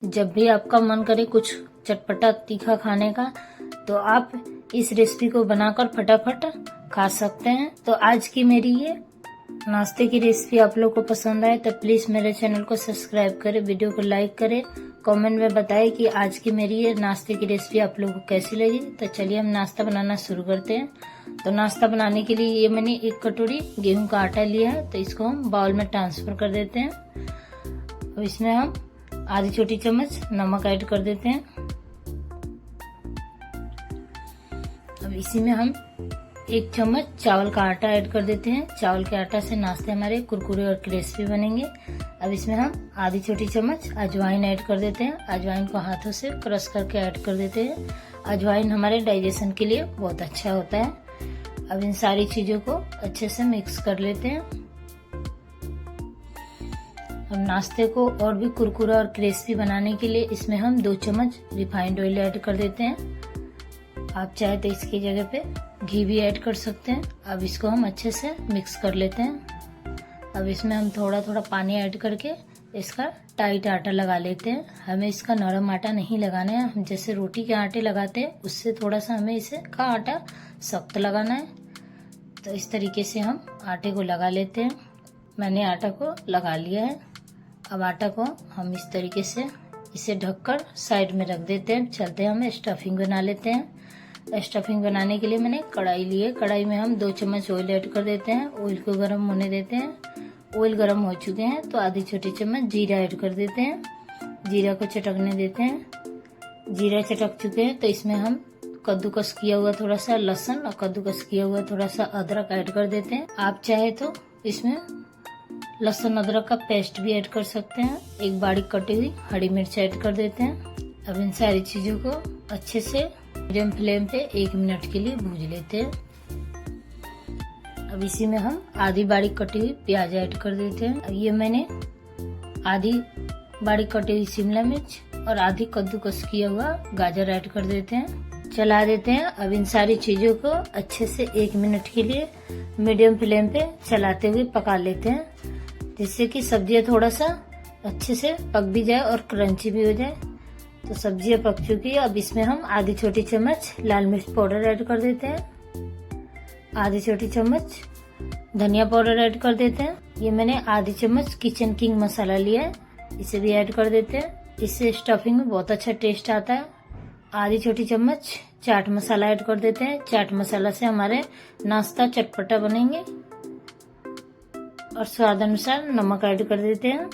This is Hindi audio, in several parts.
जब भी आपका मन करे कुछ चटपटा तीखा खाने का तो आप इस रेसिपी को बनाकर फटाफट खा सकते हैं। तो आज की मेरी ये नाश्ते की रेसिपी आप लोग को पसंद आए तो प्लीज मेरे चैनल को सब्सक्राइब करें, वीडियो को लाइक करें, कमेंट में बताएं कि आज की मेरी ये नाश्ते की रेसिपी आप लोगों को कैसी लगी। तो चलिए हम नाश्ता बनाना शुरू करते हैं। तो नाश्ता बनाने के लिए ये मैंने 1 कटोरी गेहूं का आटा लिया है, तो इसको हम बाउल में ट्रांसफर कर देते हैं। अब इसमें हम आधी छोटी चम्मच नमक ऐड कर देते हैं। अब इसी में हम 1 चम्मच चावल का आटा ऐड कर देते हैं। चावल के आटा से नाश्ते हमारे कुरकुरे और क्रिस्पी बनेंगे। अब इसमें हम आधी छोटी चम्मच अजवाइन ऐड कर देते हैं। अजवाइन को हाथों से क्रश करके ऐड कर देते हैं। अजवाइन हमारे डाइजेशन के लिए बहुत अच्छा होता है। अब इन सारी चीजों को अच्छे से मिक्स कर लेते हैं। अब नाश्ते को और भी कुरकुरा और क्रिस्पी बनाने के लिए इसमें हम 2 चम्मच रिफाइंड ऑयल ऐड कर देते हैं। आप चाहे तो इसकी जगह पे घी भी ऐड कर सकते हैं। अब इसको हम अच्छे से मिक्स कर लेते हैं। अब इसमें हम थोड़ा थोड़ा पानी ऐड करके इसका टाइट आटा लगा लेते हैं। हमें इसका नरम आटा नहीं लगाना है, हम जैसे रोटी के आटे लगाते हैं उससे थोड़ा सा हमें इसे का आटा सख्त लगाना है। तो इस तरीके से हम आटे को लगा लेते हैं। मैंने आटा को लगा लिया है। अब आटा को हम इस तरीके से इसे ढककर साइड में रख देते हैं। चलते हैं हम स्टफिंग बना लेते हैं। स्टफिंग बनाने के लिए मैंने कढ़ाई ली है। कढ़ाई में हम 2 चम्मच ऑयल ऐड कर देते हैं। ऑयल को गर्म होने देते हैं। ऑयल गर्म हो चुके हैं तो आधी छोटी चम्मच जीरा ऐड कर देते हैं। जीरा को चटकने देते हैं। जीरा चटक चुके हैं तो इसमें हम कद्दूकस किया हुआ थोड़ा सा लहसुन और कद्दूकस किया हुआ थोड़ा सा अदरक ऐड कर देते हैं। आप चाहे तो इसमें लहसुन अदरक का पेस्ट भी ऐड कर सकते हैं। 1 बारीक कटी हुई हरी मिर्च ऐड कर देते हैं। अब इन सारी चीजों को अच्छे से मीडियम फ्लेम पे 1 मिनट के लिए भून लेते हैं। अब इसी में हम आधी बारीक कटी हुई प्याज ऐड कर देते हैं। अब ये मैंने आधी बारीक कटी हुई शिमला मिर्च और आधी कद्दूकस किया हुआ गाजर ऐड कर देते हैं। चला देते हैं। अब इन सारी चीजों को अच्छे से 1 मिनट के लिए मीडियम फ्लेम पे चलाते हुए पका लेते हैं, जिससे कि सब्जियां थोड़ा सा अच्छे से पक भी जाए और क्रंची भी हो जाए। तो सब्जियां पक चुकी है। अब इसमें हम आधी छोटी चम्मच लाल मिर्च पाउडर ऐड कर देते हैं। आधी छोटी चम्मच धनिया पाउडर ऐड कर देते हैं। ये मैंने आधी चम्मच किचन किंग मसाला लिया है, इसे भी ऐड कर देते हैं। इससे स्टफिंग में बहुत अच्छा टेस्ट आता है। आधी छोटी चम्मच चाट मसाला ऐड कर देते हैं। चाट मसाला से हमारे नाश्ता चटपटा बनेंगे। और स्वाद अनुसार नमक ऐड कर देते हैं।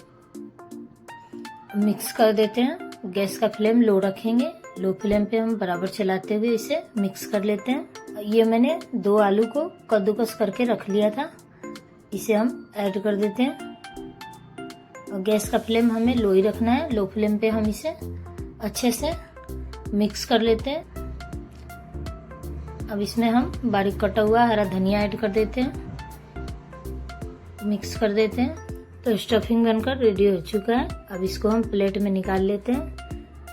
मिक्स कर देते हैं। गैस का फ्लेम लो रखेंगे। लो फ्लेम पे हम बराबर चलाते हुए इसे मिक्स कर लेते हैं। ये मैंने 2 आलू को कद्दूकस करके रख लिया था, इसे हम ऐड कर देते हैं। और गैस का फ्लेम हमें लो ही रखना है। लो फ्लेम पे हम इसे अच्छे से मिक्स कर लेते हैं। अब इसमें हम बारीक कटा हुआ हरा धनिया ऐड कर देते हैं। मिक्स कर देते हैं। तो स्टफिंग बनकर रेडी हो चुका है। अब इसको हम प्लेट में निकाल लेते हैं,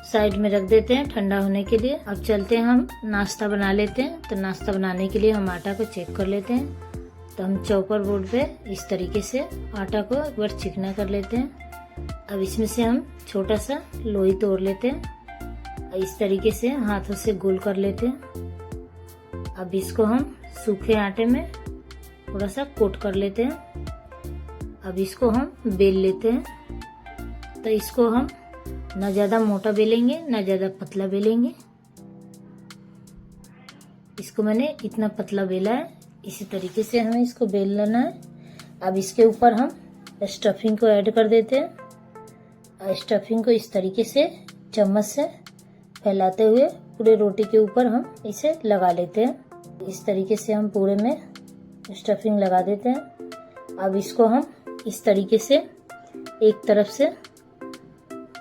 साइड में रख देते हैं ठंडा होने के लिए। अब चलते हैं हम नाश्ता बना लेते हैं। तो नाश्ता बनाने के लिए हम आटा को चेक कर लेते हैं। तो हम चॉपर बोर्ड पे इस तरीके से आटा को एक बार चिकना कर लेते हैं। अब इसमें से हम छोटा सा लोई तोड़ लेते हैं। इस तरीके से हाथों से गोल कर लेते हैं। अब इसको हम सूखे आटे में थोड़ा सा कोट कर लेते हैं। अब इसको हम बेल लेते हैं। तो इसको हम न ज्यादा मोटा बेलेंगे न ज्यादा पतला बेलेंगे। इसको मैंने इतना पतला बेला है। इसी तरीके से हमें इसको बेल लेना है। अब इसके ऊपर हम स्टफिंग को ऐड कर देते हैं। स्टफिंग को इस तरीके से चम्मच से फैलाते हुए पूरे रोटी के ऊपर हम इसे लगा लेते हैं। इस तरीके से हम पूरे में स्टफिंग लगा देते हैं। अब इसको हम इस तरीके से एक तरफ से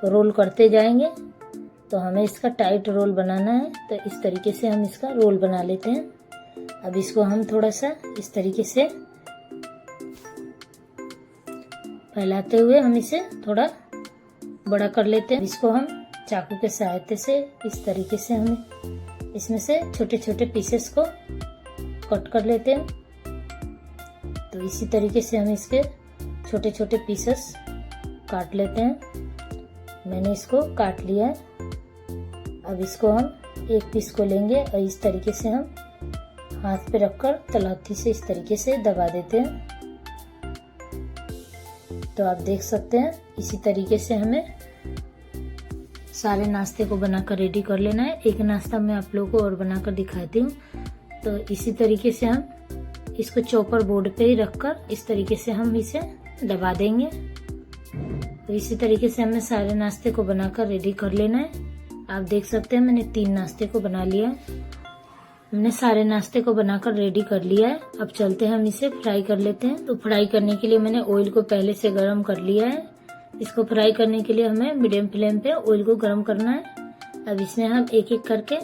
रोल करते जाएंगे। तो हमें इसका टाइट रोल बनाना है, तो इस तरीके से हम इसका रोल बना लेते हैं। अब इसको हम थोड़ा सा इस तरीके से फैलाते हुए हम इसे थोड़ा बड़ा कर लेते हैं। इसको हम चाकू के सहायता से इस तरीके से हमें इसमें से छोटे छोटे पीसेस को कट कर लेते हैं। तो इसी तरीके से हम इसके छोटे छोटे पीसेस काट लेते हैं। मैंने इसको काट लिया है। अब इसको हम एक पीस को लेंगे और इस तरीके से हम हाथ पे रखकर तलहथी से इस तरीके से दबा देते हैं। तो आप देख सकते हैं इसी तरीके से हमें सारे नाश्ते को बनाकर रेडी कर लेना है। एक नाश्ता मैं आप लोगों को और बनाकर दिखाती हूँ। तो इसी तरीके से हम इसको चॉपर बोर्ड पे ही रखकर इस तरीके से हम इसे दबा देंगे। तो इसी तरीके से हमें सारे नाश्ते को बनाकर रेडी कर लेना है। आप देख सकते हैं मैंने 3 नाश्ते को बना लिया है। हमने सारे नाश्ते को बनाकर रेडी कर लिया है। अब चलते हैं हम इसे फ्राई कर लेते हैं। तो फ्राई करने के लिए मैंने ऑयल को पहले से गर्म कर लिया है। इसको फ्राई करने के लिए हमें मीडियम फ्लेम पे ऑयल को गर्म करना है। अब इसमें हम एक एक करके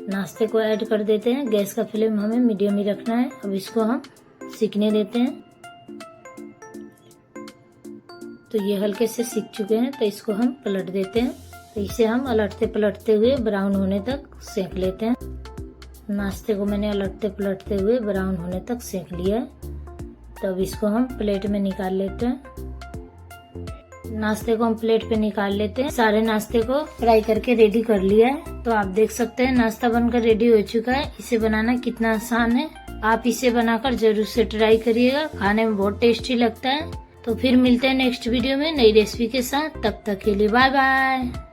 नाश्ते को ऐड कर देते हैं। गैस का फ्लेम हमें मीडियम ही रखना है। अब इसको हम सिकने देते हैं। तो ये हल्के से सिक चुके हैं, तो इसको हम पलट देते हैं। तो इसे हम अलटते पलटते हुए ब्राउन होने तक सेक लेते हैं। नाश्ते को मैंने अलटते पलटते हुए ब्राउन होने तक सेक लिया है। तो अब इसको हम प्लेट में निकाल लेते हैं। नाश्ते को हम प्लेट पे निकाल लेते हैं। सारे नाश्ते को फ्राई करके रेडी कर लिया है। तो आप देख सकते हैं नाश्ता बनकर रेडी हो चुका है। इसे बनाना कितना आसान है। आप इसे बनाकर जरूर से ट्राई करिएगा, खाने में बहुत टेस्टी लगता है। तो फिर मिलते हैं नेक्स्ट वीडियो में नई रेसिपी के साथ। तब तक के लिए बाय बाय।